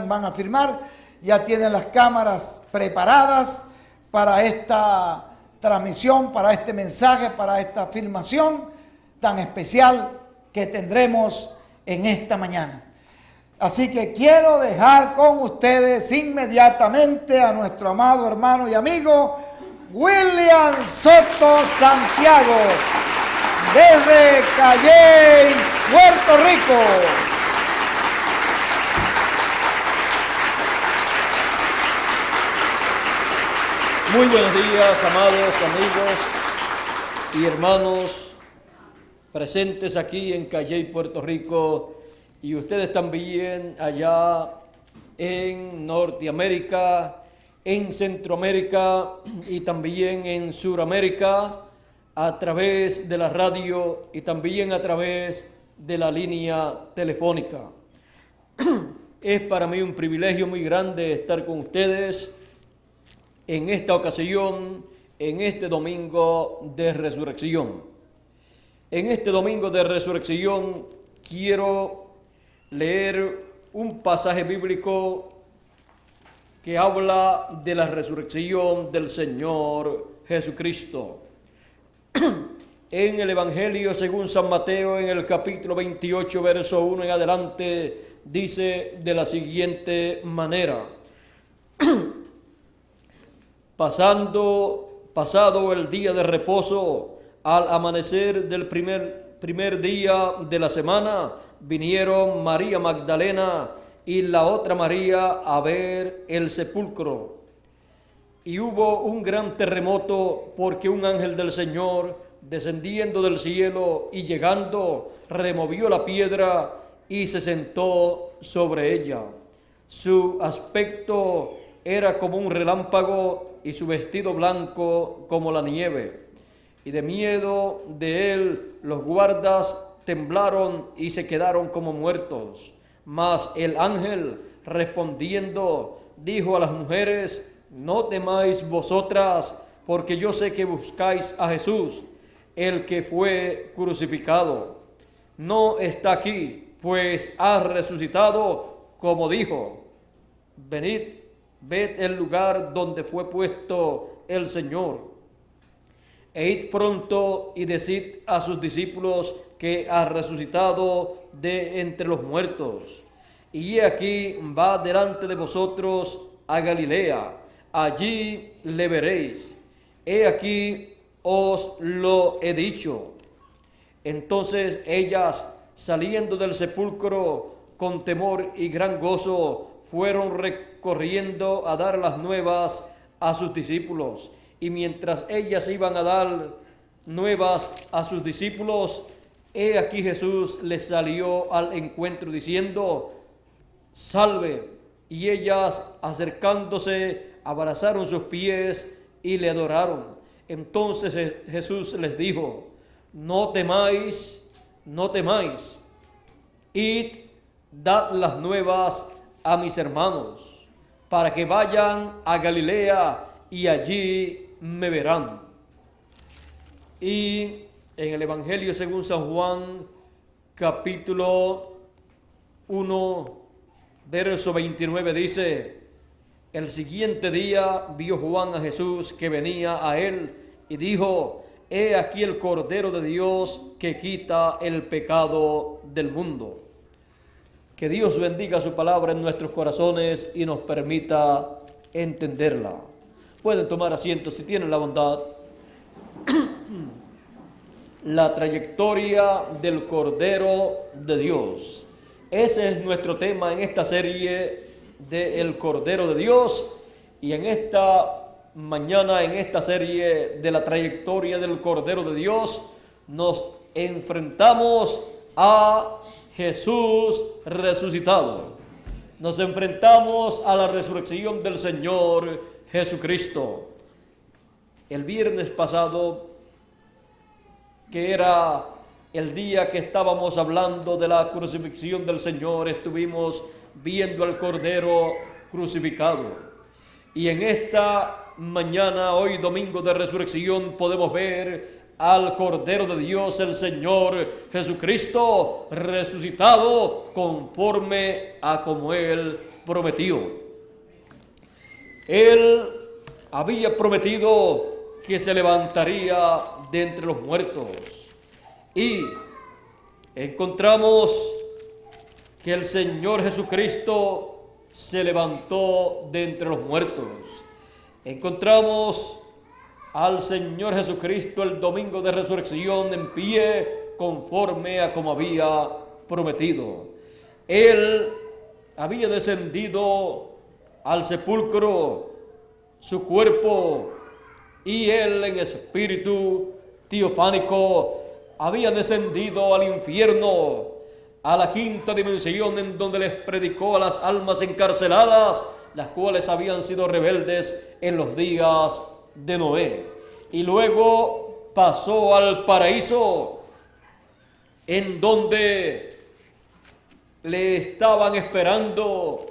van a firmar, ya tienen las cámaras preparadas para esta transmisión, para este mensaje, para esta filmación tan especial que tendremos en esta mañana. Así que quiero dejar con ustedes inmediatamente a nuestro amado hermano y amigo William Soto Santiago, desde Calley, Puerto Rico. Muy buenos días, amados amigos y hermanos presentes aquí en Calley, Puerto Rico, y ustedes también allá en Norteamérica, en Centroamérica y también en Suramérica, a través de la radio y también a través de la línea telefónica. Es para mí un privilegio muy grande estar con ustedes en esta ocasión, en este domingo de resurrección. En este domingo de resurrección quiero leer un pasaje bíblico que habla de la resurrección del Señor Jesucristo. En el Evangelio según San Mateo, en el capítulo 28, verso 1 en adelante, dice de la siguiente manera: Pasado el día de reposo, al amanecer del primer día de la semana, vinieron María Magdalena y la otra María a ver el sepulcro. Y hubo un gran terremoto, porque un ángel del Señor, descendiendo del cielo y llegando, removió la piedra y se sentó sobre ella. Su aspecto era como un relámpago y su vestido blanco como la nieve. Y de miedo de él los guardas temblaron y se quedaron como muertos. Mas el ángel, respondiendo, dijo a las mujeres: no temáis vosotras, porque yo sé que buscáis a Jesús, el que fue crucificado. No está aquí, pues ha resucitado, como dijo. Venid, ved el lugar donde fue puesto el Señor. E id pronto y decid a sus discípulos que ha resucitado de entre los muertos. Y he aquí va delante de vosotros a Galilea, allí le veréis. He aquí os lo he dicho. Entonces ellas, saliendo del sepulcro con temor y gran gozo, fueron corriendo a dar las nuevas a sus discípulos. Y mientras ellas iban a dar nuevas a sus discípulos, he aquí Jesús les salió al encuentro diciendo: salve. Y ellas, acercándose, abrazaron sus pies y le adoraron. Entonces Jesús les dijo: no temáis, no temáis. Id, dad las nuevas a mis hermanos, para que vayan a Galilea y allí me verán. Y en el Evangelio según San Juan, capítulo 1, verso 29 dice: el siguiente día vio Juan a Jesús que venía a él y dijo: he aquí el Cordero de Dios que quita el pecado del mundo. Que Dios bendiga su palabra en nuestros corazones y nos permita entenderla. Pueden tomar asiento si tienen la bondad. La trayectoria del Cordero de Dios. Ese es nuestro tema en esta serie de El Cordero de Dios. Y en esta mañana, en esta serie de la trayectoria del Cordero de Dios, nos enfrentamos a Jesús resucitado. Nos enfrentamos a la resurrección del Señor Jesucristo. El viernes pasado, que era el día que estábamos hablando de la crucifixión del Señor, estuvimos viendo al Cordero crucificado. Y en esta mañana, hoy domingo de resurrección, podemos ver al Cordero de Dios, el Señor Jesucristo, resucitado conforme a como Él prometió. Él había prometido que se levantaría de entre los muertos. Y encontramos que el Señor Jesucristo se levantó de entre los muertos. Encontramos al Señor Jesucristo el domingo de resurrección en pie conforme a como había prometido. Él había descendido al sepulcro, su cuerpo, y Él en espíritu teofánico había descendido al infierno, a la quinta dimensión, en donde les predicó a las almas encarceladas, las cuales habían sido rebeldes en los días de Noé. Y luego pasó al paraíso, en donde le estaban esperando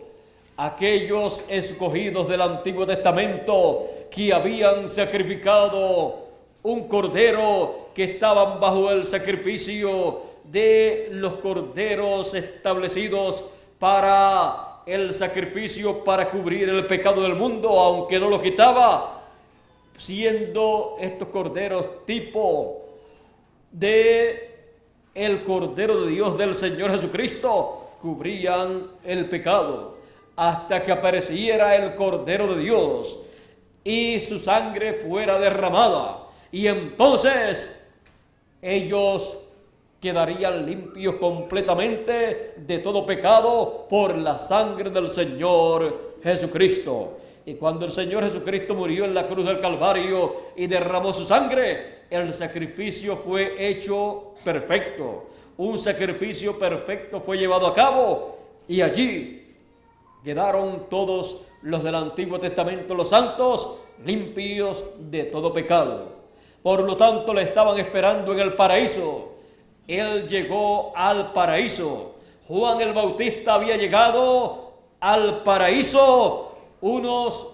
aquellos escogidos del Antiguo Testamento que habían sacrificado un cordero, que estaban bajo el sacrificio de los corderos establecidos para el sacrificio para cubrir el pecado del mundo, aunque no lo quitaba, siendo estos corderos tipo de el Cordero de Dios del Señor Jesucristo, cubrían el pecado, hasta que apareciera el Cordero de Dios y su sangre fuera derramada, y entonces ellos quedarían limpios completamente de todo pecado por la sangre del Señor Jesucristo. Y cuando el Señor Jesucristo murió en la cruz del Calvario y derramó su sangre, el sacrificio fue hecho perfecto. Un sacrificio perfecto fue llevado a cabo, y allí quedaron todos los del Antiguo Testamento, los santos, limpios de todo pecado. Por lo tanto, le estaban esperando en el paraíso. Él llegó al paraíso. Juan el Bautista había llegado al paraíso unos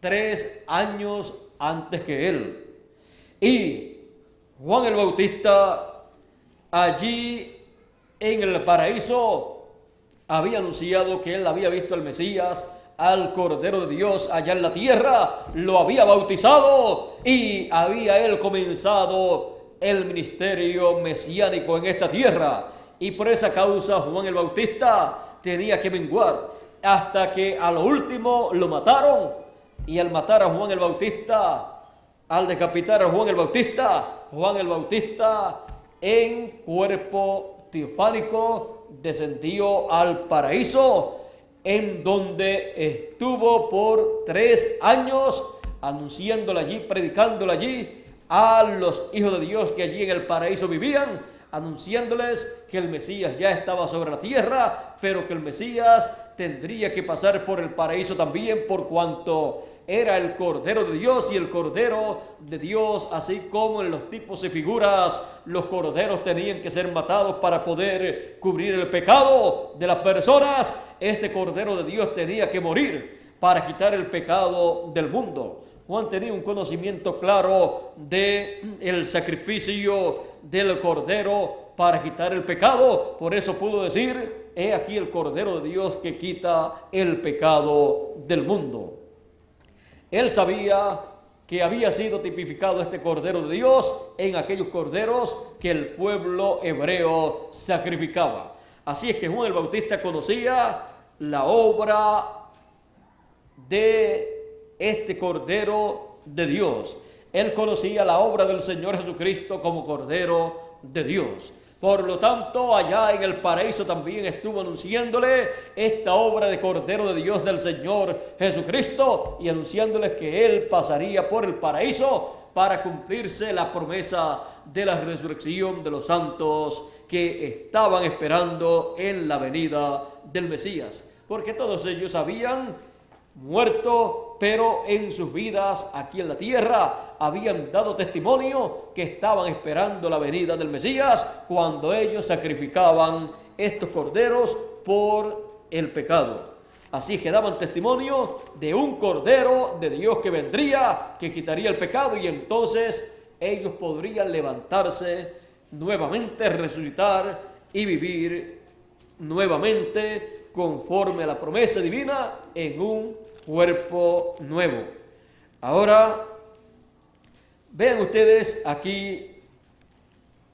3 años antes que él. Y Juan el Bautista allí en el paraíso había anunciado que él había visto al Mesías, al Cordero de Dios allá en la tierra, lo había bautizado y había él comenzado el ministerio mesiánico en esta tierra. Y por esa causa Juan el Bautista tenía que menguar, hasta que a lo último lo mataron. Y al matar a Juan el Bautista, al decapitar a Juan el Bautista en cuerpo teofánico descendió al paraíso, en donde estuvo por 3 años anunciándole allí, predicándole allí a los hijos de Dios que allí en el paraíso vivían, anunciándoles que el Mesías ya estaba sobre la tierra, pero que el Mesías tendría que pasar por el paraíso también, por cuanto era el Cordero de Dios, y el Cordero de Dios, así como en los tipos y figuras, los corderos tenían que ser matados para poder cubrir el pecado de las personas. Este Cordero de Dios tenía que morir para quitar el pecado del mundo. Juan tenía un conocimiento claro del sacrificio del Cordero para quitar el pecado. Por eso pudo decir: he aquí el Cordero de Dios que quita el pecado del mundo. Él sabía que había sido tipificado este Cordero de Dios en aquellos corderos que el pueblo hebreo sacrificaba. Así es que Juan el Bautista conocía la obra de este Cordero de Dios. Él conocía la obra del Señor Jesucristo como Cordero de Dios. Por lo tanto, allá en el paraíso también estuvo anunciándole esta obra de Cordero de Dios del Señor Jesucristo, y anunciándoles que Él pasaría por el paraíso para cumplirse la promesa de la resurrección de los santos que estaban esperando en la venida del Mesías. Porque todos ellos habían muerto, pero en sus vidas aquí en la tierra habían dado testimonio que estaban esperando la venida del Mesías, cuando ellos sacrificaban estos corderos por el pecado. Así que daban testimonio de un Cordero de Dios que vendría, que quitaría el pecado, y entonces ellos podrían levantarse nuevamente, resucitar y vivir nuevamente conforme a la promesa divina en un cuerpo nuevo. Ahora, vean ustedes, aquí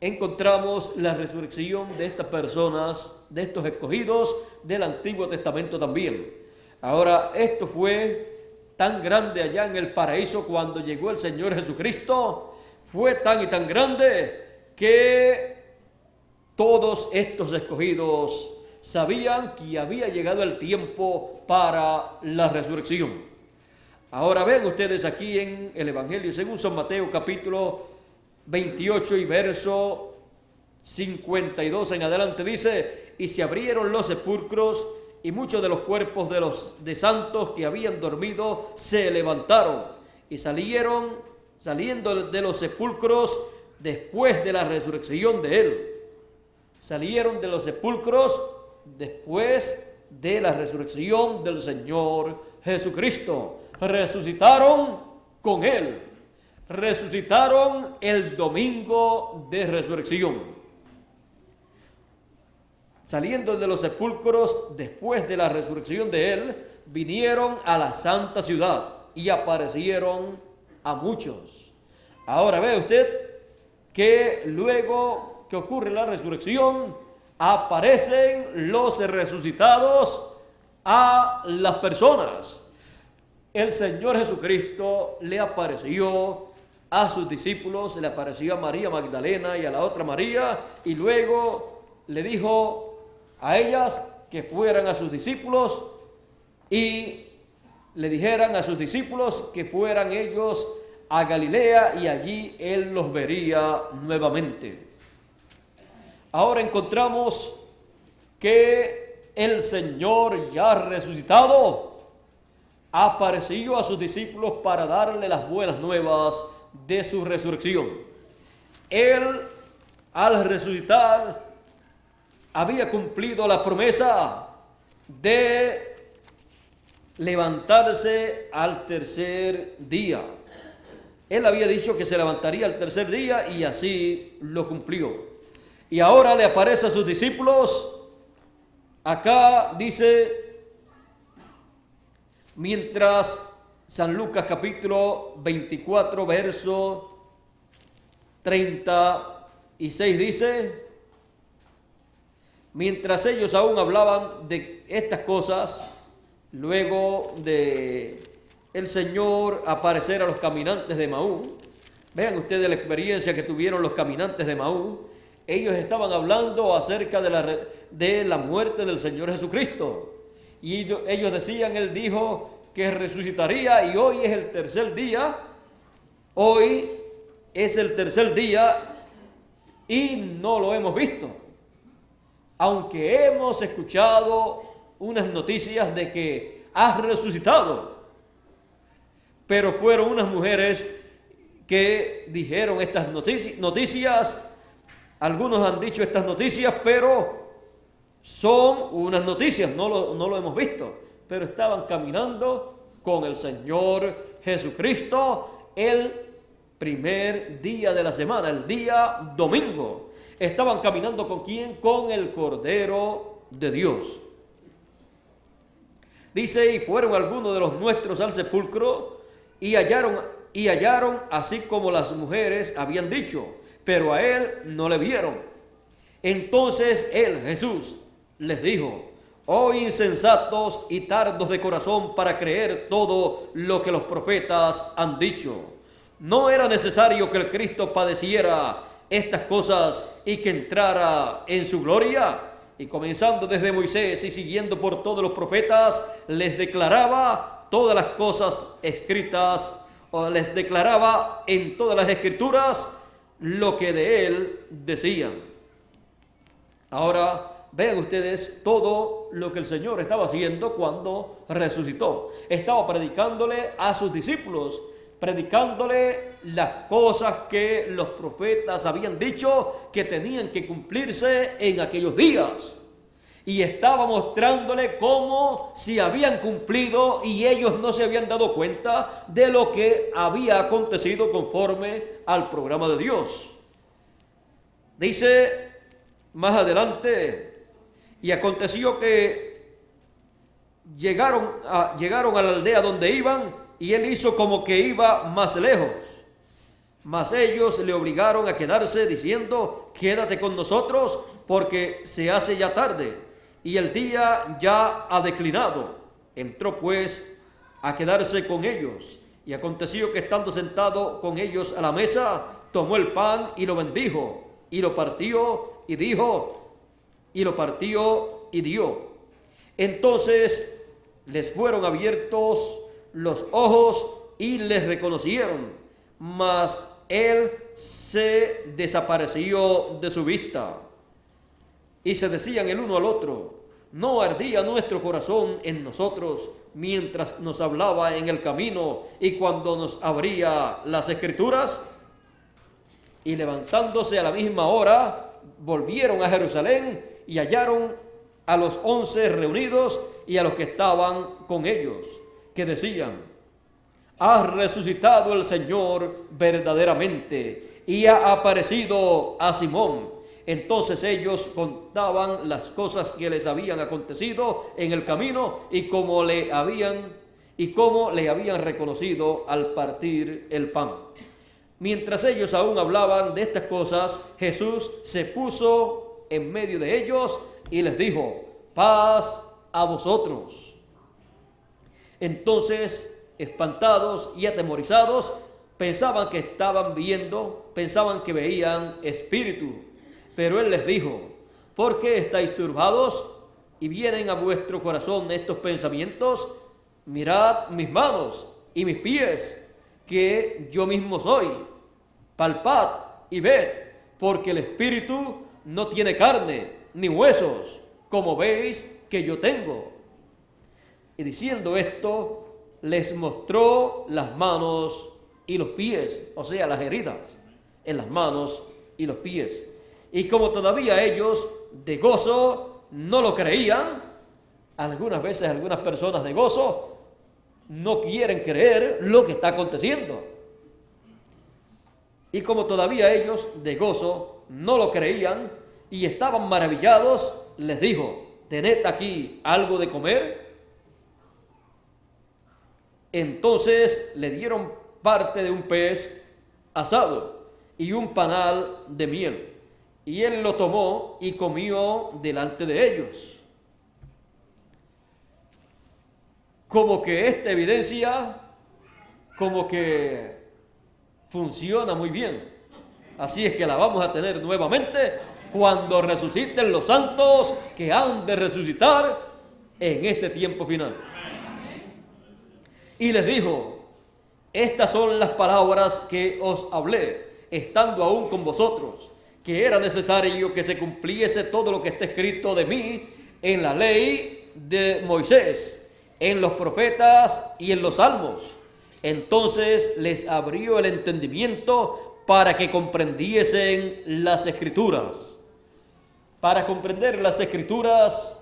encontramos la resurrección de estas personas, de estos escogidos del Antiguo Testamento también. Ahora, esto fue tan grande allá en el paraíso cuando llegó el Señor Jesucristo, fue tan y tan grande que todos estos escogidos sabían que había llegado el tiempo para la resurrección. Ahora ven ustedes aquí en el Evangelio según San Mateo capítulo 28 y verso 52 en adelante dice: y se abrieron los sepulcros y muchos de los cuerpos de santos que habían dormido se levantaron y saliendo de los sepulcros después de la resurrección de él. Salieron de los sepulcros después de la resurrección del Señor Jesucristo. Resucitaron con él. Resucitaron el domingo de resurrección. Saliendo de los sepulcros después de la resurrección de él, vinieron a la santa ciudad y aparecieron a muchos. Ahora ve usted que luego que ocurre la resurrección, aparecen los resucitados a las personas. El Señor Jesucristo le apareció a sus discípulos, le apareció a María Magdalena y a la otra María, y luego le dijo a ellas que fueran a sus discípulos y le dijeran a sus discípulos que fueran ellos a Galilea y allí él los vería nuevamente. Ahora encontramos que el Señor ya resucitado apareció a sus discípulos para darle las buenas nuevas de su resurrección. Él, al resucitar, había cumplido la promesa de levantarse al tercer día. Él había dicho que se levantaría al tercer día y así lo cumplió. Y ahora le aparece a sus discípulos. Acá dice, mientras San Lucas capítulo 24 verso 36 dice: mientras ellos aún hablaban de estas cosas, luego de el Señor aparecer a los caminantes de Emaús, vean ustedes la experiencia que tuvieron los caminantes de Emaús. Ellos estaban hablando acerca de la muerte del Señor Jesucristo. Y ellos decían, Él dijo que resucitaría y hoy es el tercer día. Hoy es el tercer día y no lo hemos visto. Aunque hemos escuchado unas noticias de que has resucitado. Pero fueron unas mujeres que dijeron estas noticias. Algunos han dicho estas noticias, pero son unas noticias, no lo hemos visto. Pero estaban caminando con el Señor Jesucristo el primer día de la semana, el día domingo. Estaban caminando ¿con quién? Con el Cordero de Dios. Dice, y fueron algunos de los nuestros al sepulcro y hallaron así como las mujeres habían dicho, pero a él no le vieron. Entonces él, Jesús, les dijo: oh insensatos y tardos de corazón para creer todo lo que los profetas han dicho. ¿No era necesario que el Cristo padeciera estas cosas y que entrara en su gloria? Y comenzando desde Moisés y siguiendo por todos los profetas, les declaraba todas las cosas escritas, o les declaraba en todas las escrituras lo que de él decían. Ahora vean ustedes todo lo que el Señor estaba haciendo cuando resucitó. Estaba predicándole a sus discípulos, predicándole las cosas que los profetas habían dicho que tenían que cumplirse en aquellos días. y estaba mostrándole cómo si habían cumplido y ellos no se habían dado cuenta de lo que había acontecido conforme al programa de Dios. Dice más adelante, y aconteció que llegaron a la aldea donde iban, y él hizo como que iba más lejos. Mas ellos le obligaron a quedarse, diciendo: quédate con nosotros, porque se hace ya tarde, y el día ya ha declinado. Entró pues a quedarse con ellos. Y aconteció que estando sentado con ellos a la mesa, tomó el pan y lo bendijo, y lo partió y dijo, y lo partió y dio. Entonces les fueron abiertos los ojos y les reconocieron, mas él se desapareció de su vista. Y se decían el uno al otro: ¿no ardía nuestro corazón en nosotros mientras nos hablaba en el camino y cuando nos abría las Escrituras? Y levantándose a la misma hora, volvieron a Jerusalén y hallaron a los 11 reunidos y a los que estaban con ellos, que decían: ha resucitado el Señor verdaderamente y ha aparecido a Simón. Entonces ellos contaban las cosas que les habían acontecido en el camino y cómo le habían reconocido al partir el pan. Mientras ellos aún hablaban de estas cosas, Jesús se puso en medio de ellos y les dijo: paz a vosotros. Entonces, espantados y atemorizados, pensaban que veían espíritu. Pero él les dijo: ¿por qué estáis turbados y vienen a vuestro corazón estos pensamientos? Mirad mis manos y mis pies, que yo mismo soy. Palpad y ved, porque el espíritu no tiene carne ni huesos, como veis que yo tengo. Y diciendo esto, les mostró las manos y los pies, o sea, las heridas en las manos y los pies. Y como todavía ellos de gozo no lo creían, algunas veces algunas personas de gozo no quieren creer lo que está aconteciendo. Y como todavía ellos de gozo no lo creían y estaban maravillados, les dijo: tened aquí algo de comer. Entonces le dieron parte de un pez asado y un panal de miel. Y él lo tomó y comió delante de ellos. Como que esta evidencia, como que funciona muy bien. Así es que la vamos a tener nuevamente cuando resuciten los santos que han de resucitar en este tiempo final. Y les dijo: estas son las palabras que os hablé, estando aún con vosotros, que era necesario que se cumpliese todo lo que está escrito de mí en la ley de Moisés, en los profetas y en los salmos. Entonces les abrió el entendimiento para que comprendiesen las Escrituras. Para comprender las Escrituras,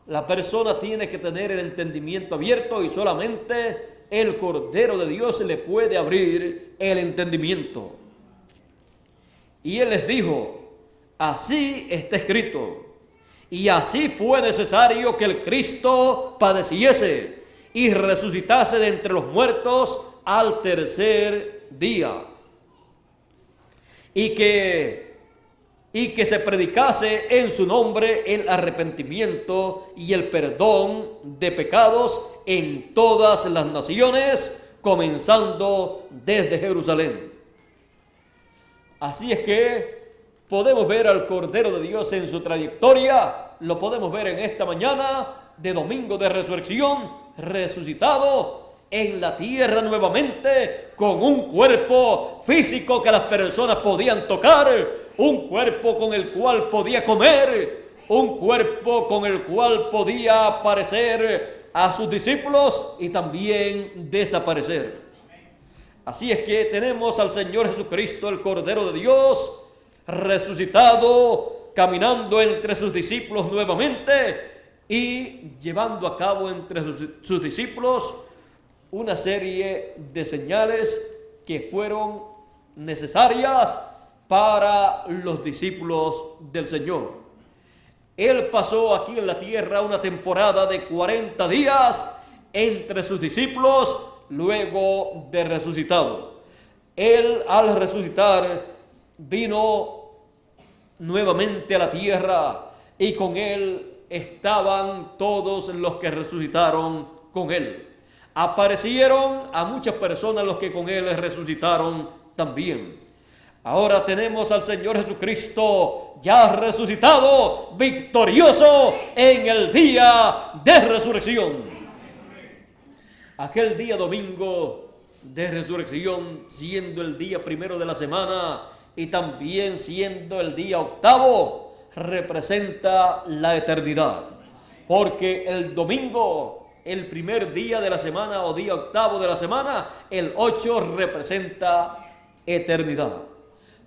la persona tiene que tener el entendimiento abierto, y solamente el Cordero de Dios le puede abrir el entendimiento. Y él les dijo: así está escrito, y así fue necesario que el Cristo padeciese y resucitase de entre los muertos al tercer día, y que se predicase en su nombre el arrepentimiento y el perdón de pecados en todas las naciones, comenzando desde Jerusalén. Así es que podemos ver al Cordero de Dios en su trayectoria, lo podemos ver en esta mañana de domingo de resurrección, resucitado en la tierra nuevamente, con un cuerpo físico que las personas podían tocar, un cuerpo con el cual podía comer, un cuerpo con el cual podía aparecer a sus discípulos y también desaparecer. Así es que tenemos al Señor Jesucristo, el Cordero de Dios, resucitado caminando entre sus discípulos nuevamente y llevando a cabo entre sus discípulos una serie de señales que fueron necesarias para los discípulos del Señor. Él pasó aquí en la tierra una temporada de 40 días entre sus discípulos luego de resucitado. Él, al resucitar, vino nuevamente a la tierra y con él estaban todos los que resucitaron con él. Aparecieron a muchas personas los que con él resucitaron también. Ahora tenemos al Señor Jesucristo ya resucitado, victorioso en el día de resurrección. Aquel día domingo de resurrección, siendo el día primero de la semana y también siendo el día octavo, representa la eternidad. Porque el domingo, el primer día de la semana o día octavo de la semana, el 8 representa eternidad.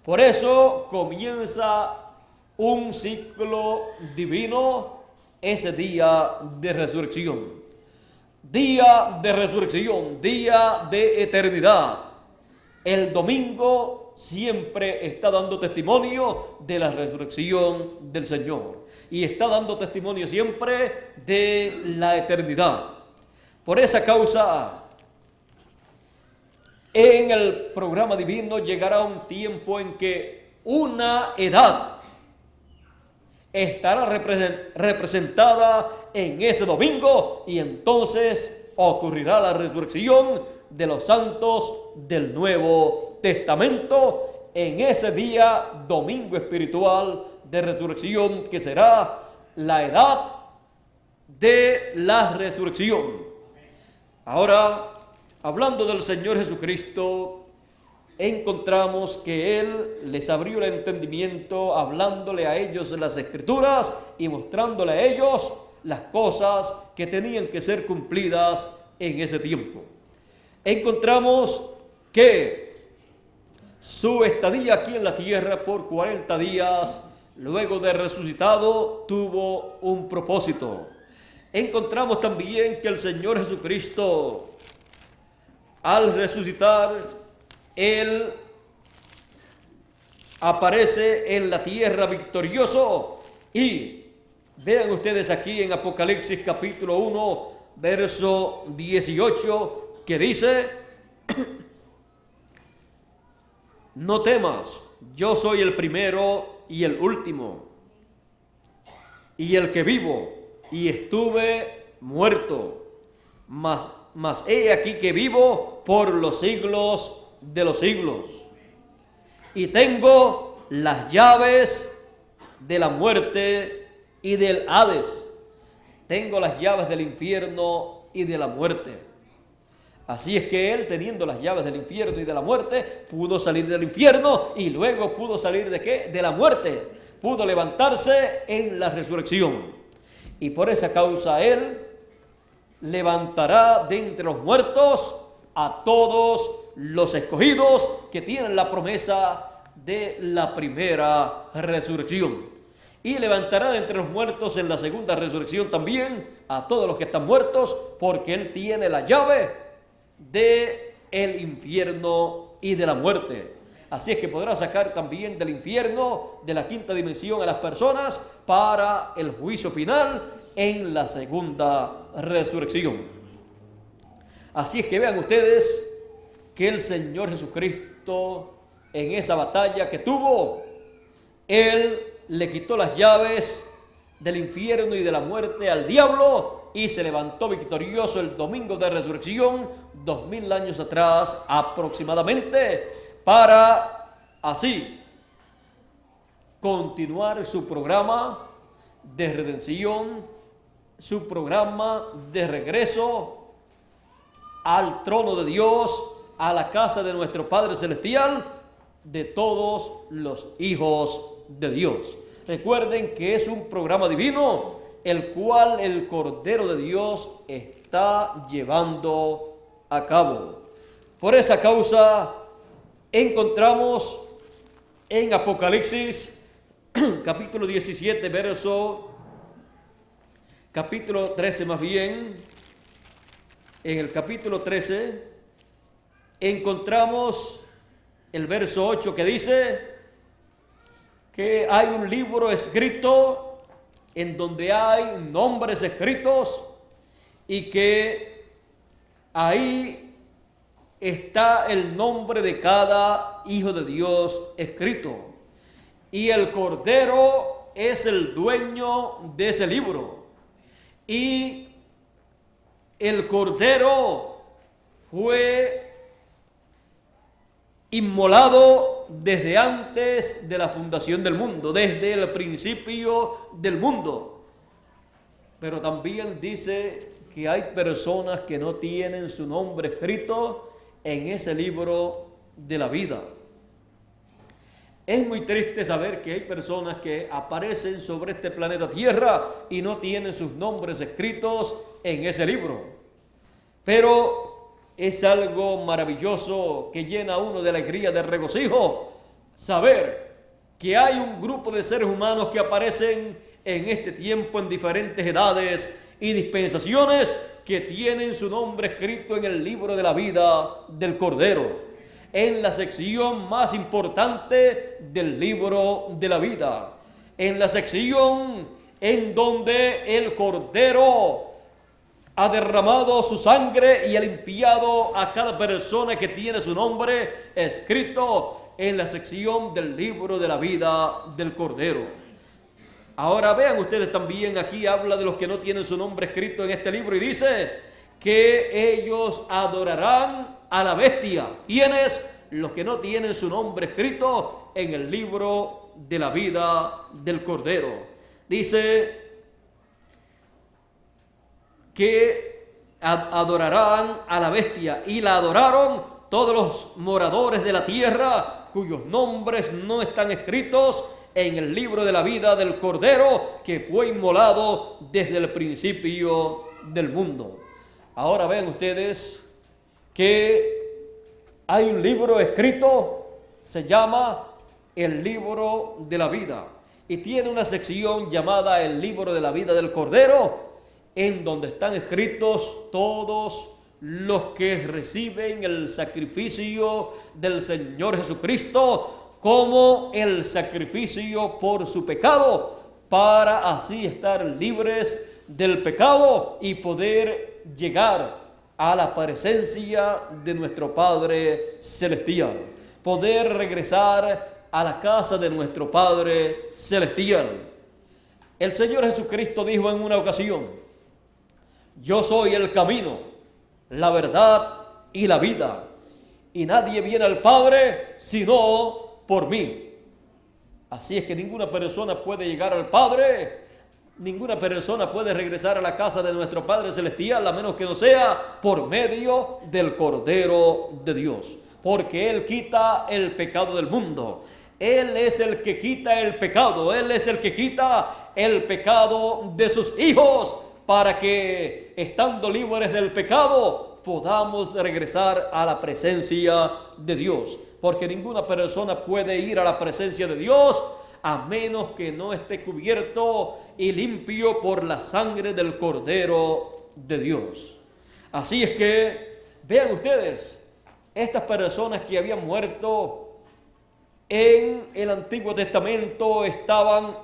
Por eso comienza un ciclo divino ese día de resurrección. Día de resurrección, día de eternidad. El domingo siempre está dando testimonio de la resurrección del Señor. Y está dando testimonio siempre de la eternidad. Por esa causa, en el programa divino llegará un tiempo en que una edad estará representada en ese domingo y entonces ocurrirá la resurrección de los santos del Nuevo Testamento en ese día domingo espiritual de resurrección que será la edad de la resurrección. Ahora, hablando del Señor Jesucristo, encontramos que Él les abrió el entendimiento hablándole a ellos de las Escrituras y mostrándole a ellos las cosas que tenían que ser cumplidas en ese tiempo. Encontramos que su estadía aquí en la tierra por 40 días, luego de resucitado, tuvo un propósito. Encontramos también que el Señor Jesucristo, al resucitar, Él aparece en la tierra victorioso. Y vean ustedes aquí en Apocalipsis capítulo 1, verso 18, que dice: no temas, yo soy el primero y el último, y el que vivo, y estuve muerto, mas he aquí que vivo por los siglos de los siglos, y tengo las llaves de la muerte y del Hades. Tengo las llaves del infierno y de la muerte. Así es que él, teniendo las llaves del infierno y de la muerte, pudo salir del infierno y luego pudo salir ¿de qué? De la muerte. Pudo levantarse en la resurrección. Y por esa causa él levantará de entre los muertos a todos los escogidos que tienen la promesa de la primera resurrección. Y levantará de entre los muertos en la segunda resurrección también a todos los que están muertos, porque él tiene la llave de el infierno y de la muerte. Así es que podrá sacar también del infierno, de la quinta dimensión, a las personas para el juicio final en la segunda resurrección. Así es que vean ustedes que el Señor Jesucristo, en esa batalla que tuvo, Él le quitó las llaves del infierno y de la muerte al diablo y se levantó victorioso el domingo de resurrección, 2000 años atrás aproximadamente, para así continuar su programa de redención, su programa de regreso al trono de Dios, a la casa de nuestro Padre Celestial, de todos los hijos de Dios. Recuerden que es un programa divino, el cual el Cordero de Dios está llevando a cabo. Por esa causa, encontramos en Apocalipsis capítulo 17, capítulo 13 más bien, en el capítulo 13 encontramos el verso 8 que dice que hay un libro escrito en donde hay nombres escritos y que ahí está el nombre de cada hijo de Dios escrito. Y el Cordero es el dueño de ese libro. Y el Cordero fue inmolado desde antes de la fundación del mundo, desde el principio del mundo. Pero también dice que hay personas que no tienen su nombre escrito en ese libro de la vida. Es muy triste saber que hay personas que aparecen sobre este planeta Tierra y no tienen sus nombres escritos en ese libro. Pero es algo maravilloso que llena a uno de alegría, de regocijo, saber que hay un grupo de seres humanos que aparecen en este tiempo en diferentes edades y dispensaciones que tienen su nombre escrito en el libro de la vida del Cordero, en la sección más importante del libro de la vida, en la sección en donde el Cordero ha derramado su sangre y ha limpiado a cada persona que tiene su nombre escrito en la sección del libro de la vida del Cordero. Ahora vean ustedes también, aquí habla de los que no tienen su nombre escrito en este libro y dice que ellos adorarán a la bestia. ¿Quiénes? Los que no tienen su nombre escrito en el libro de la vida del Cordero. Dice que adorarán a la bestia, y la adoraron todos los moradores de la tierra cuyos nombres no están escritos en el libro de la vida del Cordero que fue inmolado desde el principio del mundo. Ahora vean ustedes que hay un libro escrito, se llama el libro de la vida, y tiene una sección llamada el libro de la vida del Cordero, en donde están escritos todos los que reciben el sacrificio del Señor Jesucristo como el sacrificio por su pecado, para así estar libres del pecado y poder llegar a la presencia de nuestro Padre Celestial, poder regresar a la casa de nuestro Padre Celestial. El Señor Jesucristo dijo en una ocasión: yo soy el camino, la verdad y la vida, y nadie viene al Padre sino por mí. Así es que ninguna persona puede llegar al Padre, ninguna persona puede regresar a la casa de nuestro Padre Celestial a menos que no sea por medio del Cordero de Dios, porque Él quita el pecado del mundo. Él es el que quita el pecado, Él es el que quita el pecado de sus hijos, para que, estando libres del pecado, podamos regresar a la presencia de Dios. Porque ninguna persona puede ir a la presencia de Dios a menos que no esté cubierto y limpio por la sangre del Cordero de Dios. Así es que, vean ustedes, estas personas que habían muerto en el Antiguo Testamento estaban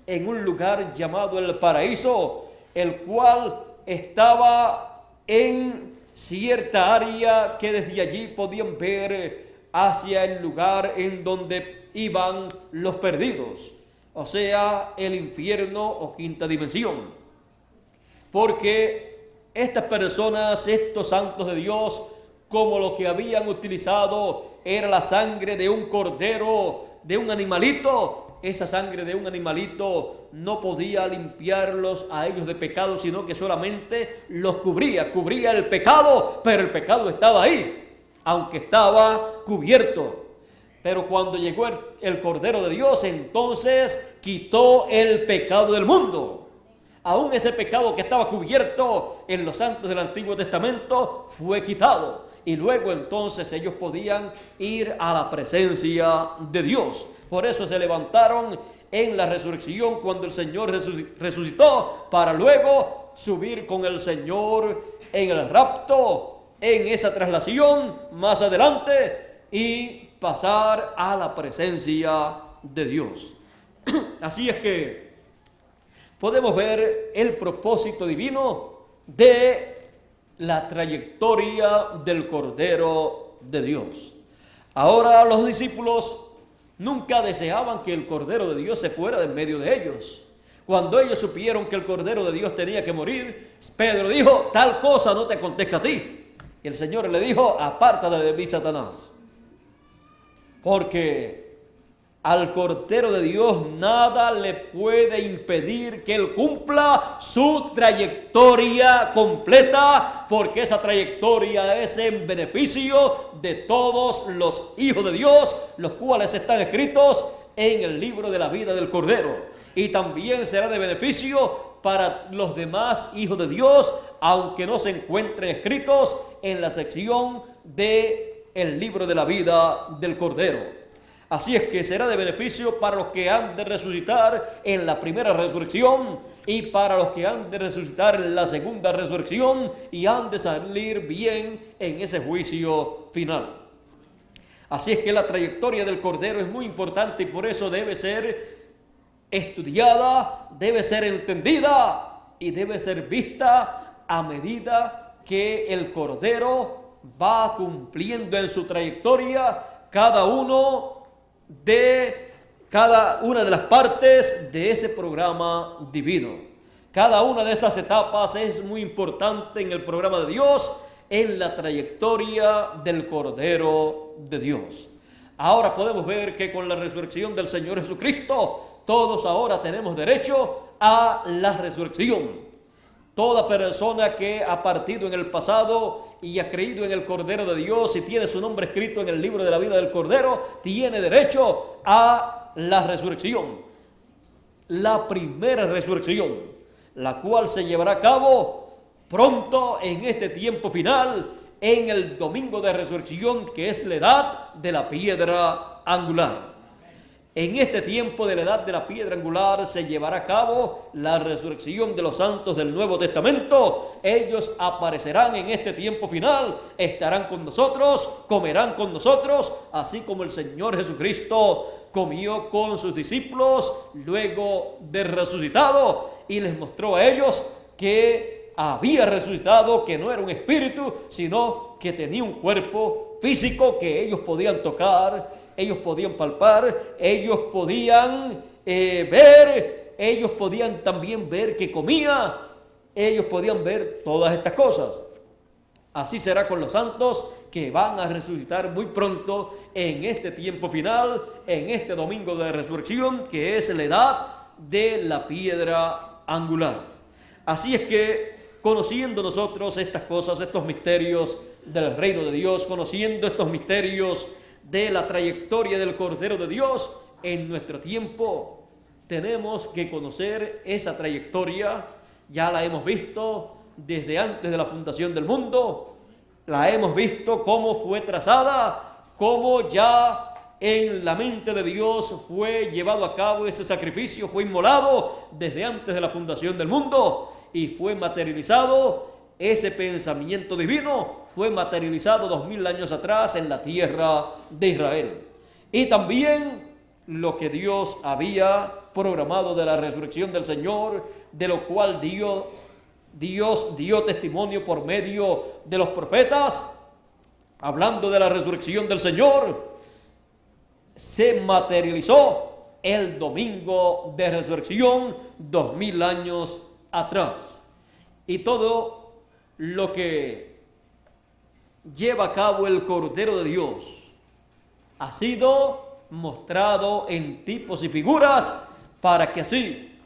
en un lugar llamado el paraíso, el cual estaba en cierta área que desde allí podían ver hacia el lugar en donde iban los perdidos, o sea, el infierno o quinta dimensión. Porque estas personas, estos santos de Dios, como lo que habían utilizado era la sangre de un cordero, de un animalito, esa sangre de un animalito no podía limpiarlos a ellos de pecado, sino que solamente los cubría el pecado, pero el pecado estaba ahí, aunque estaba cubierto. Pero cuando llegó el Cordero de Dios, entonces quitó el pecado del mundo. Aún ese pecado que estaba cubierto en los santos del Antiguo Testamento fue quitado. Y luego entonces ellos podían ir a la presencia de Dios. Por eso se levantaron en la resurrección cuando el Señor resucitó para luego subir con el Señor en el rapto, en esa traslación más adelante y pasar a la presencia de Dios. Así es que podemos ver el propósito divino de la trayectoria del Cordero de Dios. Ahora los discípulos nunca deseaban que el Cordero de Dios se fuera de en medio de ellos. Cuando ellos supieron que el Cordero de Dios tenía que morir, Pedro dijo: tal cosa no te acontezca a ti. Y el Señor le dijo: apártate de mí, Satanás. Porque al Cordero de Dios nada le puede impedir que Él cumpla su trayectoria completa, porque esa trayectoria es en beneficio de todos los hijos de Dios, los cuales están escritos en el libro de la vida del Cordero. Y también será de beneficio para los demás hijos de Dios, aunque no se encuentren escritos en la sección del libro de la vida del Cordero. Así es que será de beneficio para los que han de resucitar en la primera resurrección y para los que han de resucitar en la segunda resurrección y han de salir bien en ese juicio final. Así es que la trayectoria del Cordero es muy importante y por eso debe ser estudiada, debe ser entendida y debe ser vista a medida que el Cordero va cumpliendo en su trayectoria cada una de las partes de ese programa divino. Cada una de esas etapas es muy importante en el programa de Dios, en la trayectoria del Cordero de Dios. Ahora podemos ver que con la resurrección del Señor Jesucristo, todos ahora tenemos derecho a la resurrección. Toda persona que ha partido en el pasado y ha creído en el Cordero de Dios y tiene su nombre escrito en el libro de la vida del Cordero, tiene derecho a la resurrección. La primera resurrección, la cual se llevará a cabo pronto en este tiempo final, en el domingo de resurrección, que es la edad de la piedra angular. En este tiempo de la edad de la piedra angular se llevará a cabo la resurrección de los santos del Nuevo Testamento. Ellos aparecerán en este tiempo final, estarán con nosotros, comerán con nosotros, así como el Señor Jesucristo comió con sus discípulos luego de resucitado y les mostró a ellos que había resucitado, que no era un espíritu, sino que tenía un cuerpo físico que ellos podían tocar, ellos podían palpar, ellos podían ver, ellos podían también ver que comía, ellos podían ver todas estas cosas. Así será con los santos que van a resucitar muy pronto en este tiempo final, en este domingo de resurrección, que es la edad de la piedra angular. Así es que, conociendo nosotros estas cosas, estos misterios del reino de Dios, conociendo estos misterios de la trayectoria del Cordero de Dios, en nuestro tiempo tenemos que conocer esa trayectoria. Ya la hemos visto desde antes de la fundación del mundo, la hemos visto cómo fue trazada, cómo ya en la mente de Dios fue llevado a cabo ese sacrificio, fue inmolado desde antes de la fundación del mundo y fue materializado. Ese pensamiento divino fue materializado 2000 años atrás en la tierra de Israel. Y también lo que Dios había programado de la resurrección del Señor, de lo cual Dios dio testimonio por medio de los profetas, hablando de la resurrección del Señor, se materializó el domingo de resurrección 2000 años atrás. Y todo lo que lleva a cabo el Cordero de Dios ha sido mostrado en tipos y figuras para que así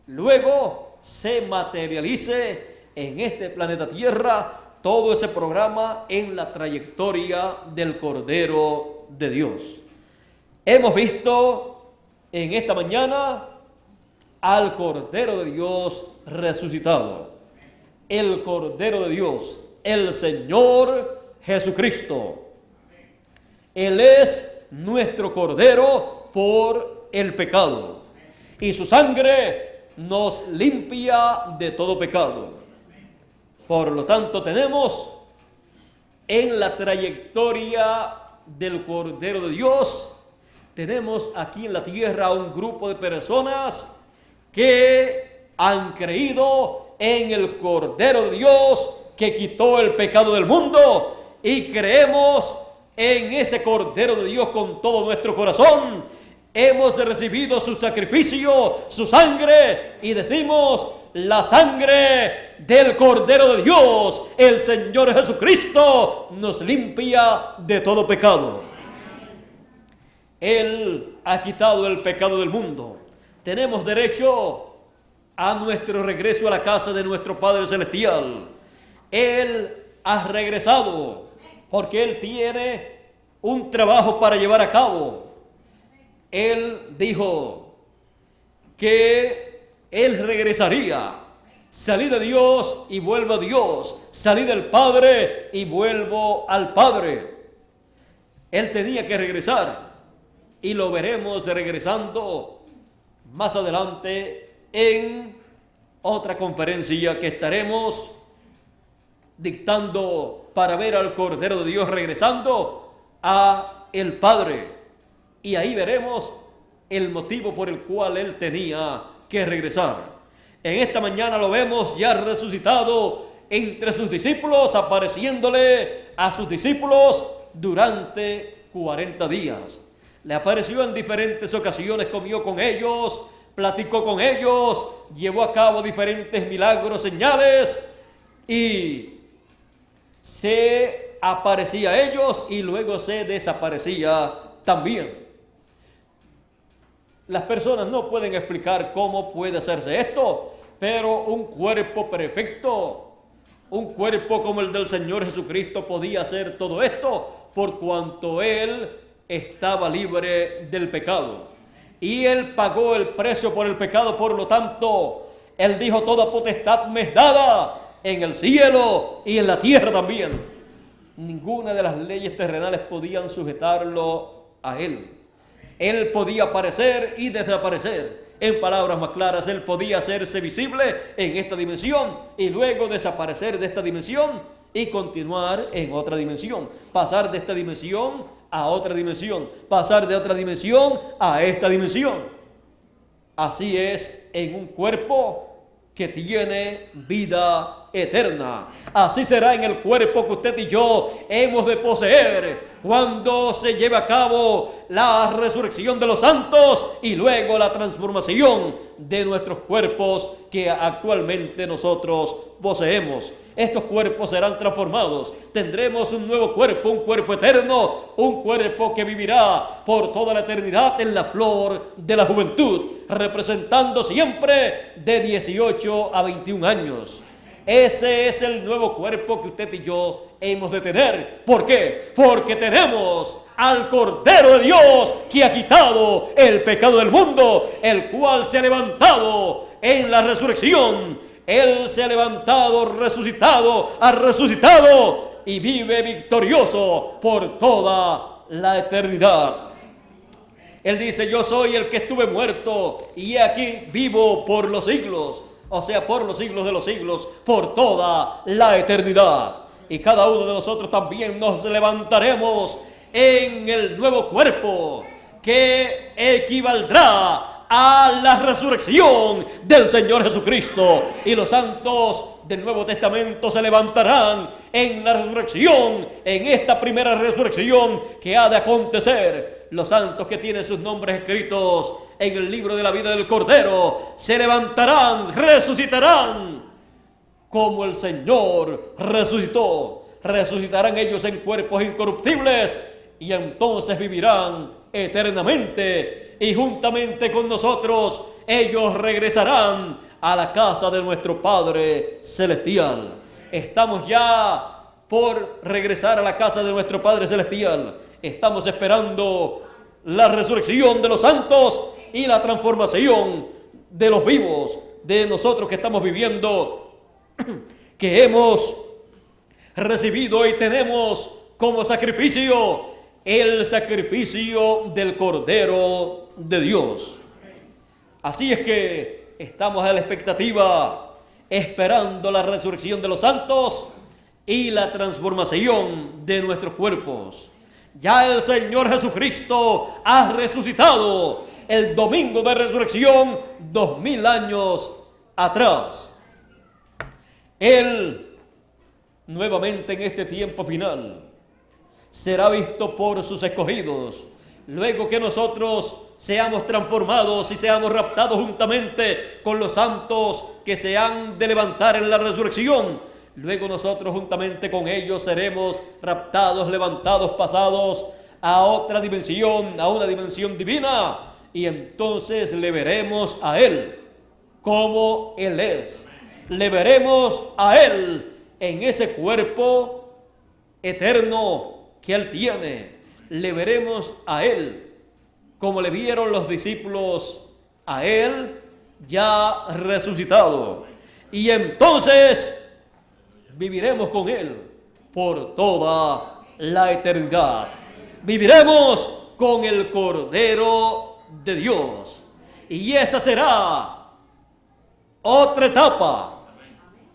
luego se materialice en este planeta Tierra todo ese programa en la trayectoria del Cordero de Dios. Hemos visto en esta mañana al Cordero de Dios resucitado. El Cordero de Dios, el Señor Jesucristo. Él es nuestro Cordero por el pecado. y su sangre nos limpia de todo pecado. Por lo tanto, tenemos en la trayectoria del Cordero de Dios, tenemos aquí en la tierra un grupo de personas que han creído en el Cordero de Dios que quitó el pecado del mundo, y creemos en ese Cordero de Dios con todo nuestro corazón. Hemos recibido su sacrificio, su sangre, y decimos: la sangre del Cordero de Dios, el Señor Jesucristo, nos limpia de todo pecado. Él ha quitado el pecado del mundo. Tenemos derecho a nuestro regreso a la casa de nuestro Padre Celestial. Él ha regresado porque Él tiene un trabajo para llevar a cabo. Él dijo que Él regresaría. Salí de Dios y vuelvo a Dios. Salí del Padre y vuelvo al Padre. Él tenía que regresar, y lo veremos regresando más adelante en otra conferencia que estaremos dictando para ver al Cordero de Dios regresando a el Padre. Y ahí veremos el motivo por el cual Él tenía que regresar. En esta mañana lo vemos ya resucitado entre sus discípulos, apareciéndole a sus discípulos durante 40 días. Le apareció en diferentes ocasiones, comió con ellos, platicó con ellos, llevó a cabo diferentes milagros, señales, y se aparecía a ellos y luego se desaparecía también. Las personas no pueden explicar cómo puede hacerse esto, pero un cuerpo perfecto, un cuerpo como el del Señor Jesucristo, podía hacer todo esto por cuanto Él estaba libre del pecado. Y Él pagó el precio por el pecado. Por lo tanto, Él dijo: toda potestad me es dada en el cielo y en la tierra también. Ninguna de las leyes terrenales podían sujetarlo a Él. Él podía aparecer y desaparecer. En palabras más claras, Él podía hacerse visible en esta dimensión y luego desaparecer de esta dimensión y continuar en otra dimensión. Pasar de esta dimensión a otra dimensión. Pasar de otra dimensión a esta dimensión. Así es en un cuerpo que tiene vida eterna. Así será en el cuerpo que usted y yo hemos de poseer cuando se lleve a cabo la resurrección de los santos y luego la transformación de nuestros cuerpos que actualmente nosotros poseemos. Estos cuerpos serán transformados. Tendremos un nuevo cuerpo, un cuerpo eterno, un cuerpo que vivirá por toda la eternidad en la flor de la juventud, representando siempre de 18 a 21 años. Ese es el nuevo cuerpo que usted y yo hemos de tener. ¿Por qué? Porque tenemos al Cordero de Dios que ha quitado el pecado del mundo, el cual se ha levantado en la resurrección. Él se ha levantado, ha resucitado y vive victorioso por toda la eternidad. Él dice: yo soy el que estuve muerto y aquí vivo por los siglos. O sea, por los siglos de los siglos, por toda la eternidad. Y cada uno de nosotros también nos levantaremos en el nuevo cuerpo que equivaldrá a la resurrección del Señor Jesucristo. Y los santos del Nuevo Testamento se levantarán en la resurrección, en esta primera resurrección que ha de acontecer. Los santos que tienen sus nombres escritos en el libro de la vida del Cordero se levantarán, resucitarán como el Señor resucitó. Resucitarán ellos en cuerpos incorruptibles y entonces vivirán eternamente, y juntamente con nosotros ellos regresarán a la casa de nuestro Padre Celestial. Estamos ya por regresar a la casa de nuestro Padre Celestial. Estamos esperando la resurrección de los santos y la transformación de los vivos, de nosotros que estamos viviendo, que hemos recibido y tenemos como sacrificio el sacrificio del Cordero de Dios. Así es que estamos a la expectativa, esperando la resurrección de los santos y la transformación de nuestros cuerpos. Ya el Señor Jesucristo ha resucitado el domingo de resurrección 2000 años atrás. Él, nuevamente en este tiempo final, será visto por sus escogidos, luego que nosotros seamos transformados y seamos raptados juntamente con los santos que se han de levantar en la resurrección. Luego nosotros juntamente con ellos seremos raptados, levantados, pasados a otra dimensión, a una dimensión divina, y entonces le veremos a Él como Él es. Le veremos a Él en ese cuerpo eterno que Él tiene. Le veremos a Él como le vieron los discípulos a Él ya resucitado. Y entonces viviremos con Él por toda la eternidad. Viviremos con el Cordero de Dios. Y esa será otra etapa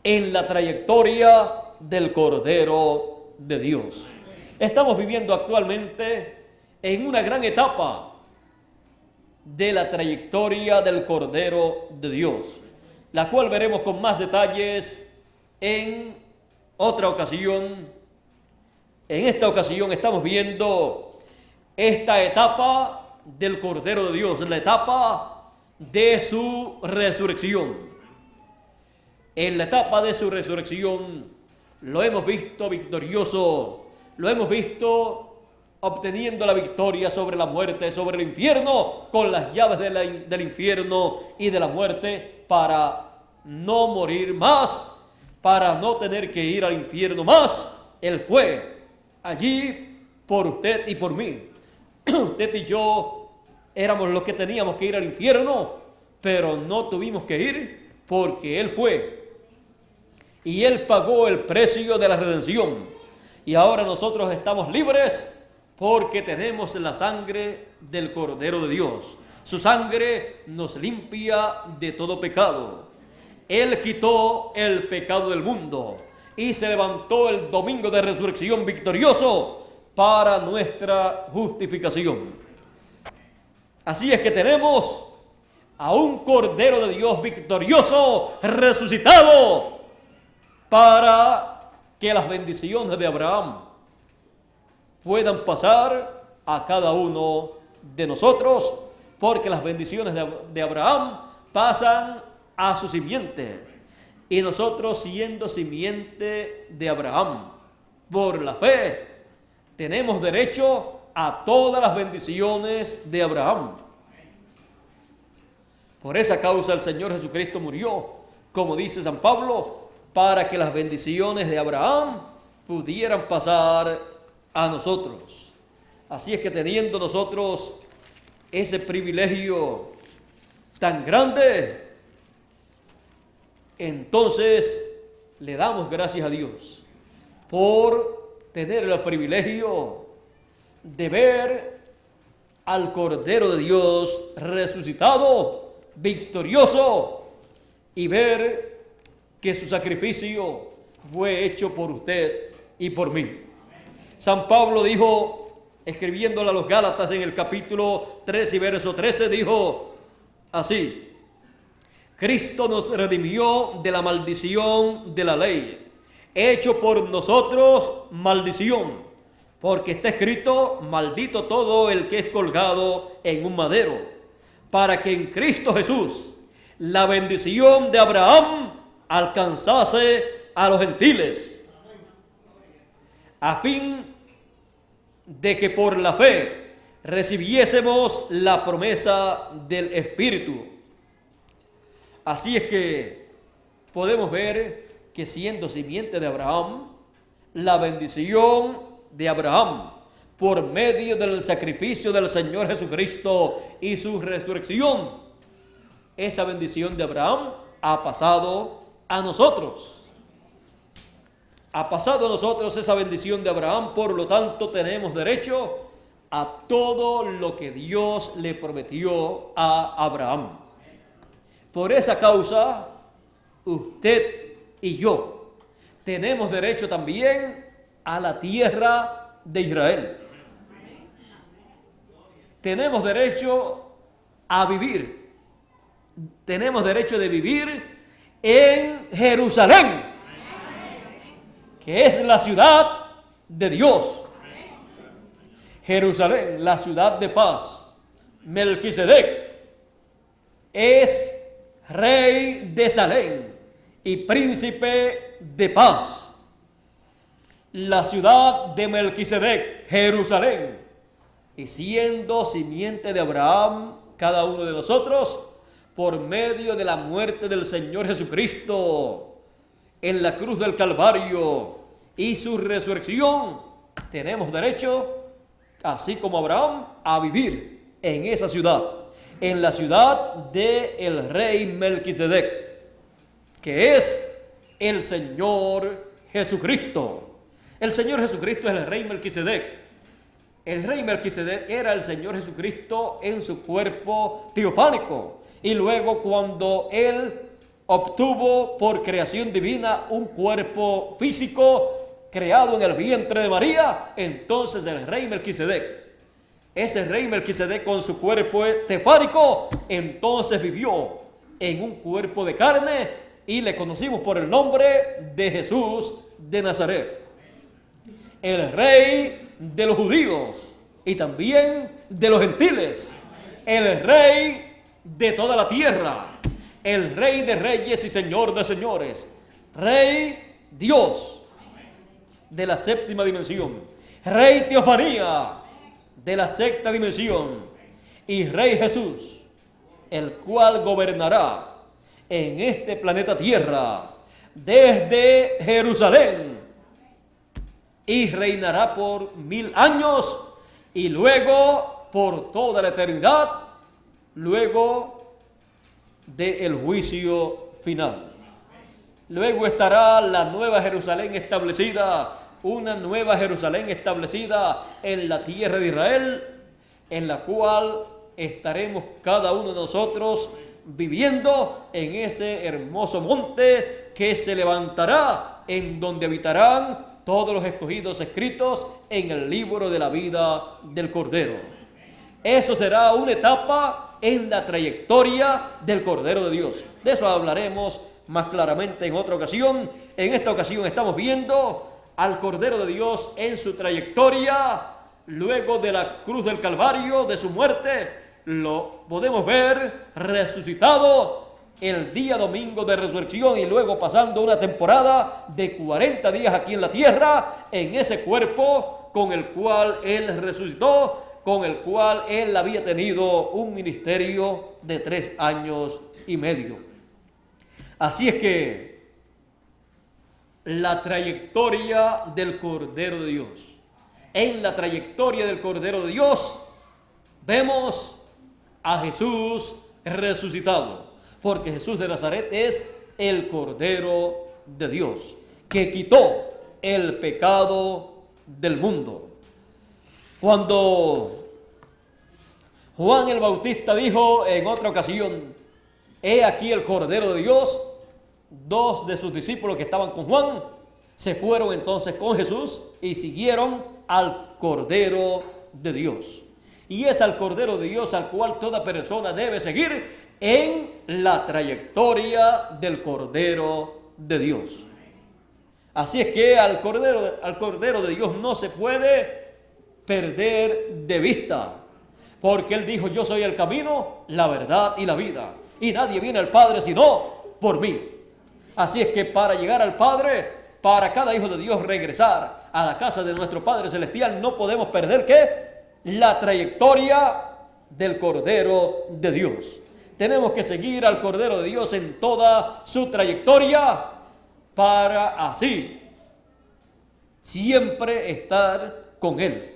en la trayectoria del Cordero de Dios. Estamos viviendo actualmente en una gran etapa de la trayectoria del Cordero de Dios, la cual veremos con más detalles en otra ocasión. En esta ocasión estamos viendo esta etapa del Cordero de Dios, la etapa de su resurrección. En la etapa de su resurrección lo hemos visto victorioso, lo hemos visto obteniendo la victoria sobre la muerte, sobre el infierno, con las llaves del infierno y de la muerte, para no morir más, para no tener que ir al infierno más. Él fue allí por usted y por mí. Usted y yo éramos los que teníamos que ir al infierno, pero no tuvimos que ir porque Él fue. Y Él pagó el precio de la redención. Y ahora nosotros estamos libres porque tenemos la sangre del Cordero de Dios. Su sangre nos limpia de todo pecado. Él quitó el pecado del mundo y se levantó el domingo de resurrección victorioso para nuestra justificación. Así es que tenemos a un Cordero de Dios victorioso, resucitado, para que las bendiciones de Abraham puedan pasar a cada uno de nosotros, porque las bendiciones de Abraham pasan a su simiente, y nosotros, siendo simiente de Abraham por la fe, tenemos derecho a todas las bendiciones de Abraham. Por esa causa el Señor Jesucristo murió, como dice San Pablo, para que las bendiciones de Abraham pudieran pasar a nosotros. Así es que, teniendo nosotros ese privilegio tan grande, entonces le damos gracias a Dios por tener el privilegio de ver al Cordero de Dios resucitado, victorioso, y ver que su sacrificio fue hecho por usted y por mí. San Pablo dijo, escribiéndole a los Gálatas en el capítulo 3 y verso 13, dijo así: Cristo nos redimió de la maldición de la ley, hecho por nosotros maldición, porque está escrito: maldito todo el que es colgado en un madero, para que en Cristo Jesús la bendición de Abraham alcanzase a los gentiles, a fin de que por la fe recibiésemos la promesa del Espíritu. Así es que podemos ver que, siendo simiente de Abraham, la bendición de Abraham, por medio del sacrificio del Señor Jesucristo y su resurrección, esa bendición de Abraham ha pasado a nosotros. Ha pasado a nosotros esa bendición de Abraham, por lo tanto tenemos derecho a todo lo que Dios le prometió a Abraham. Por esa causa, usted y yo tenemos derecho también a la tierra de Israel. Tenemos derecho a vivir. Tenemos derecho de vivir en Jerusalén, que es la ciudad de Dios. Jerusalén, la ciudad de paz. Melquisedec es rey de Salem y príncipe de paz. La ciudad de Melquisedec, Jerusalén, y siendo simiente de Abraham, cada uno de nosotros, por medio de la muerte del Señor Jesucristo en la cruz del Calvario y su resurrección, tenemos derecho, así como Abraham, a vivir en esa ciudad, en la ciudad del rey Melquisedec, que es el Señor Jesucristo. El Señor Jesucristo es el rey Melquisedec. El rey Melquisedec era el Señor Jesucristo en su cuerpo teofánico. Y luego cuando él obtuvo por creación divina un cuerpo físico creado en el vientre de María, entonces el rey Melquisedec, ese rey Melquisedec con su cuerpo teofánico, entonces vivió en un cuerpo de carne y le conocimos por el nombre de Jesús de Nazaret. El rey de los judíos y también de los gentiles, el rey de toda la tierra, el rey de reyes y señor de señores, rey Dios de la séptima dimensión, rey teofanía de la sexta dimensión y rey Jesús, el cual gobernará en este planeta Tierra desde Jerusalén y reinará por 1000 años y luego por toda la eternidad, luego del juicio final. Luego estará la nueva Jerusalén establecida, una nueva Jerusalén establecida en la tierra de Israel, en la cual estaremos cada uno de nosotros viviendo en ese hermoso monte que se levantará, en donde habitarán todos los escogidos escritos en el libro de la vida del Cordero. Eso será una etapa en la trayectoria del Cordero de Dios. De eso hablaremos más claramente en otra ocasión. En esta ocasión estamos viendo al Cordero de Dios en su trayectoria, luego de la cruz del Calvario, de su muerte, lo podemos ver resucitado el día domingo de resurrección y luego pasando una temporada de 40 días aquí en la tierra, en ese cuerpo con el cual Él resucitó, con el cual Él había tenido un ministerio de 3 años y medio. Así es que la trayectoria del Cordero de Dios, en la trayectoria del Cordero de Dios, vemos a Jesús resucitado. Porque Jesús de Nazaret es el Cordero de Dios, que quitó el pecado del mundo. Cuando Juan el Bautista dijo en otra ocasión, he aquí el Cordero de Dios, 2 de sus discípulos que estaban con Juan, se fueron entonces con Jesús y siguieron al Cordero de Dios. Y es al Cordero de Dios al cual toda persona debe seguir en la trayectoria del Cordero de Dios. Así es que al Cordero de Dios no se puede perder de vista, porque Él dijo, yo soy el camino, la verdad y la vida, y nadie viene al Padre sino por mí. Así es que para llegar al Padre, para cada hijo de Dios regresar a la casa de nuestro Padre Celestial, no podemos perder ¿qué? La trayectoria del Cordero de Dios. Tenemos que seguir al Cordero de Dios en toda su trayectoria para así siempre estar con Él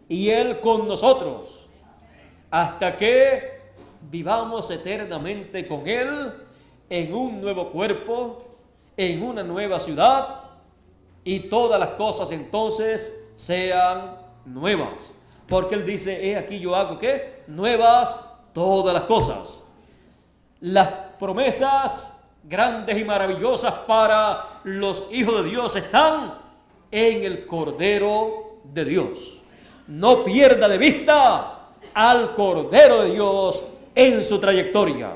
y Él con nosotros hasta que vivamos eternamente con Él en un nuevo cuerpo, en una nueva ciudad y todas las cosas entonces sean nuevas. Porque Él dice, he aquí yo hago ¿qué? Nuevas todas las cosas. Las promesas grandes y maravillosas para los hijos de Dios están en el Cordero de Dios. No pierda de vista al Cordero de Dios en su trayectoria.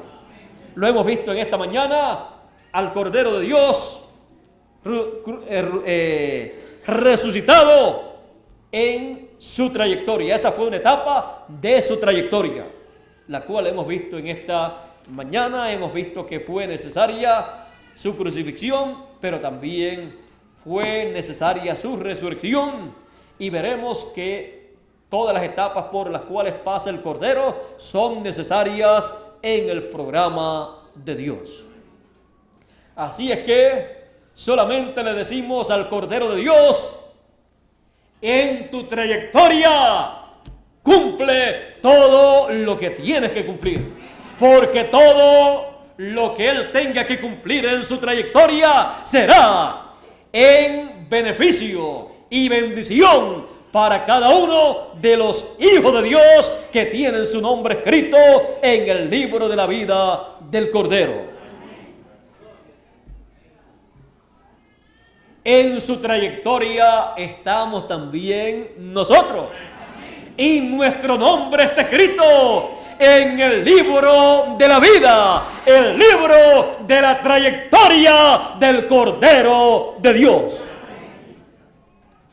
Lo hemos visto en esta mañana, al Cordero de Dios resucitado en su trayectoria. Esa fue una etapa de su trayectoria, la cual hemos visto en esta mañana. Hemos visto que fue necesaria su crucifixión, pero también fue necesaria su resurrección, y veremos que todas las etapas por las cuales pasa el Cordero son necesarias en el programa de Dios. Así es que solamente le decimos al Cordero de Dios: en tu trayectoria cumple todo lo que tienes que cumplir, porque todo lo que Él tenga que cumplir en su trayectoria será en beneficio y bendición para cada uno de los hijos de Dios que tienen su nombre escrito en el libro de la vida del Cordero. En su trayectoria estamos también nosotros, y nuestro nombre está escrito en el libro de la vida, el libro de la trayectoria del Cordero de Dios.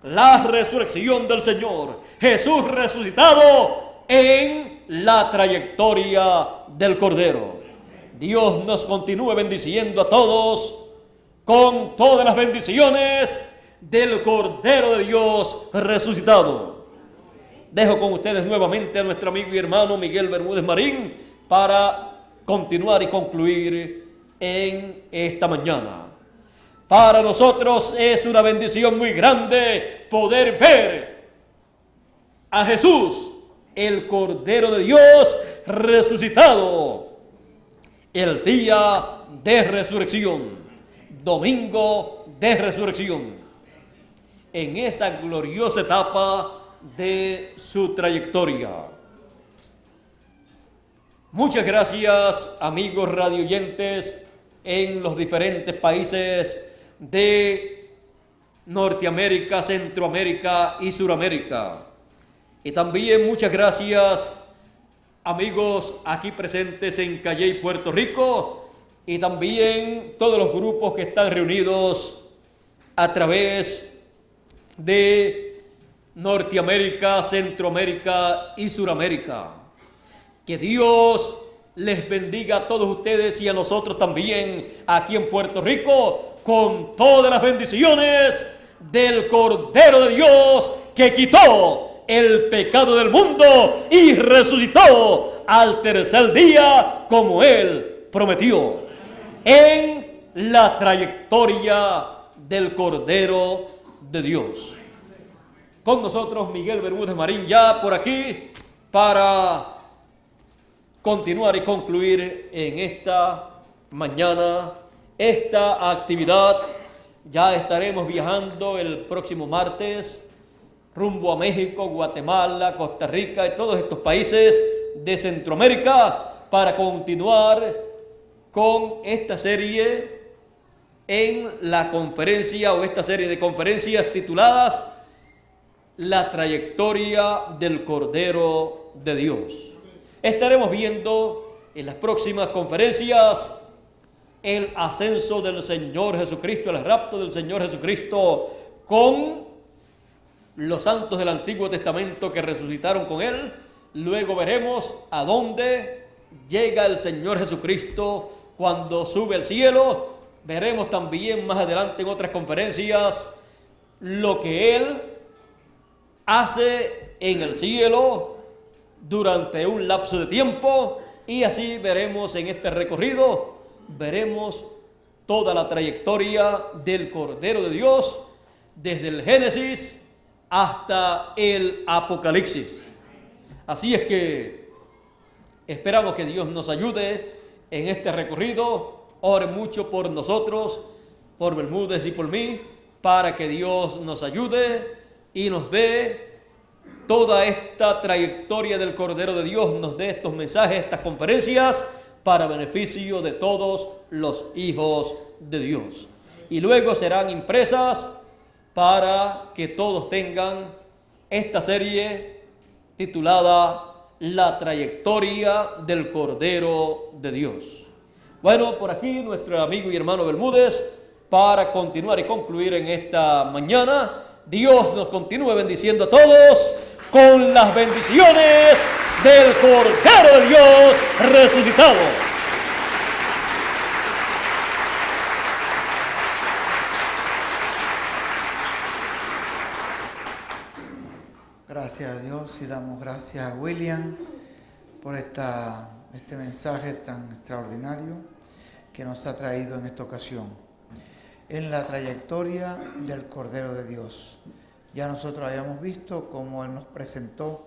La resurrección del Señor, Jesús resucitado en la trayectoria del Cordero. Dios nos continúe bendiciendo a todos con todas las bendiciones del Cordero de Dios resucitado. Dejo con ustedes nuevamente a nuestro amigo y hermano Miguel Bermúdez Marín para continuar y concluir en esta mañana. Para nosotros es una bendición muy grande poder ver a Jesús, el Cordero de Dios resucitado, el día de resurrección, domingo de resurrección, en esa gloriosa etapa de su trayectoria. Muchas gracias, amigos radioyentes en los diferentes países de Norteamérica, Centroamérica y Suramérica. Y también muchas gracias, amigos aquí presentes en Calley, Puerto Rico, y también todos los grupos que están reunidos a través de Norteamérica, Centroamérica y Suramérica. Que Dios les bendiga a todos ustedes y a nosotros también aquí en Puerto Rico con todas las bendiciones del Cordero de Dios que quitó el pecado del mundo y resucitó al tercer día como Él prometió, en la trayectoria del Cordero de Dios. Con nosotros Miguel Bermúdez Marín ya por aquí para continuar y concluir en esta mañana esta actividad. Ya estaremos viajando el próximo martes rumbo a México, Guatemala, Costa Rica y todos estos países de Centroamérica para continuar con esta serie en la conferencia o esta serie de conferencias tituladas La trayectoria del Cordero de Dios. Estaremos viendo en las próximas conferencias el ascenso del Señor Jesucristo, el rapto del Señor Jesucristo con los santos del Antiguo Testamento que resucitaron con Él. Luego veremos a dónde llega el Señor Jesucristo cuando sube al cielo. Veremos también más adelante en otras conferencias lo que Él hace en el cielo durante un lapso de tiempo, y así veremos en este recorrido, veremos toda la trayectoria del Cordero de Dios desde el Génesis hasta el Apocalipsis. Así es que esperamos que Dios nos ayude en este recorrido. Ore mucho por nosotros, por Bermúdez y por mí, para que Dios nos ayude y nos dé toda esta trayectoria del Cordero de Dios, nos dé estos mensajes, estas conferencias, para beneficio de todos los hijos de Dios. Y luego serán impresas para que todos tengan esta serie titulada La trayectoria del Cordero de Dios. Bueno, por aquí nuestro amigo y hermano Bermúdez, para continuar y concluir en esta mañana. Dios nos continúe bendiciendo a todos con las bendiciones del Cordero de Dios resucitado. Gracias a Dios y damos gracias a William por este mensaje tan extraordinario que nos ha traído en esta ocasión. En la trayectoria del Cordero de Dios. Ya nosotros habíamos visto cómo Él nos presentó